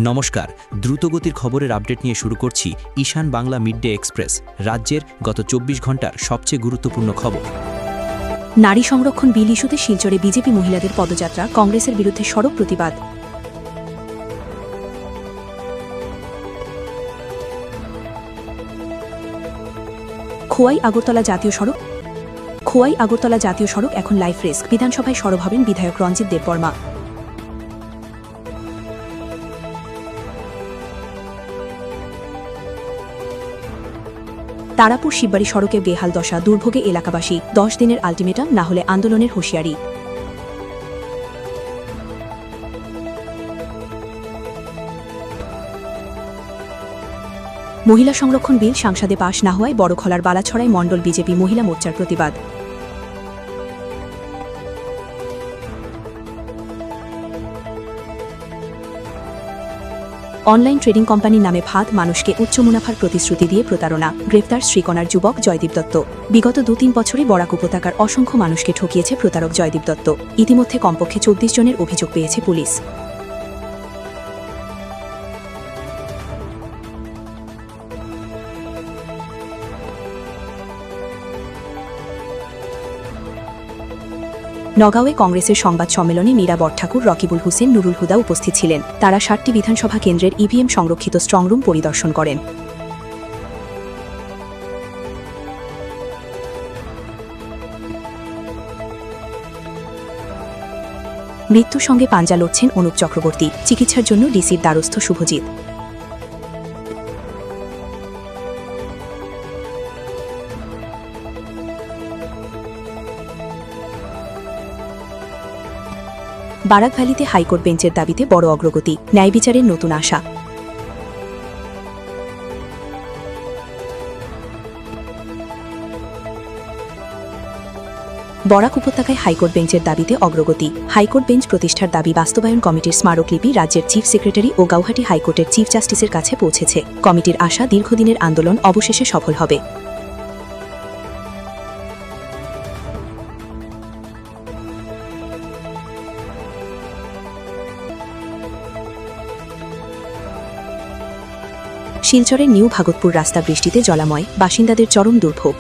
নমস্কার, দ্রুতগতির খবরের আপডেট নিয়ে শুরু করছি ঈশান বাংলা মিডডে এক্সপ্রেস, রাজ্যের গত ২৪ ঘন্টার সবচেয়ে গুরুত্বপূর্ণ খবর। নারী সংরক্ষণ বিল ইস্যুতে শিলচরে বিজেপি মহিলাদের পদযাত্রা, কংগ্রেসের বিরুদ্ধে সড়ক প্রতিবাদ। খোয়াই আগরতলা জাতীয় সড়ক এখন লাইফ রিস্ক, বিধানসভায় সরব হবেন বিধায়ক রঞ্জিত দেববর্মা। তারাপুর শিববাড়ি সড়কে বেহাল দশা, দুর্ভোগে এলাকাবাসী, ১০ দিনের আলটিমেটাম না হলে আন্দোলনের হুঁশিয়ারি। মহিলা সংরক্ষণ বিল সংসদে পাশ না হওয়ায় বড়খলার বালাছড়ায় মণ্ডল বিজেপি মহিলা মোর্চার প্রতিবাদ। অনলাইন ট্রেডিং কোম্পানির নামে ফাঁদ, মানুষকে উচ্চ মুনাফার প্রতিশ্রুতি দিয়ে প্রতারণা, গ্রেফতার শ্রীকোনার যুবক জয়দীপ দত্ত। বিগত ২-৩ বছরে বরাক উপত্যকার অসংখ্য মানুষকে ঠকিয়েছে প্রতারক জয়দীপ দত্ত। ইতিমধ্যে কমপক্ষে ২৪ জনের অভিযোগ পেয়েছে পুলিশ। নগাঁওয়ে কংগ্রেসের সংবাদ সম্মেলনে মীরা বড়ঠাকুর, রকিবুল হোসেন, নুরুল হুদা উপস্থিত ছিলেন। তারা ৭টি বিধানসভা কেন্দ্রের ইভিএম সংরক্ষিত স্ট্রংরুম পরিদর্শন করেন। মৃত্যুর সঙ্গে পাঞ্জা লড়ছেন অনুপ চক্রবর্তী, চিকিৎসার জন্য ডিসির দ্বারস্থ শুভজিৎ। বারাক ভ্যালিতে হাইকোর্ট বেঞ্চের দাবিতে বড় অগ্রগতি, ন্যায় বিচারের নতুন আশা। বরাক উপত্যকায় হাইকোর্ট বেঞ্চের দাবিতে অগ্রগতি। হাইকোর্ট বেঞ্চ প্রতিষ্ঠার দাবি বাস্তবায়ন কমিটির স্মারকলিপি রাজ্যের চিফ সেক্রেটারি ও গৌহাটি হাইকোর্টের চিফ জাস্টিসের কাছে পৌঁছেছে। কমিটির আশা, দীর্ঘদিনের আন্দোলন অবশেষে সফল হবে। শিলচরের নিউ ভাগতপুর রাস্তা বৃষ্টিতে জলাময়, বাসিন্দাদের চরম দুর্ভোগ।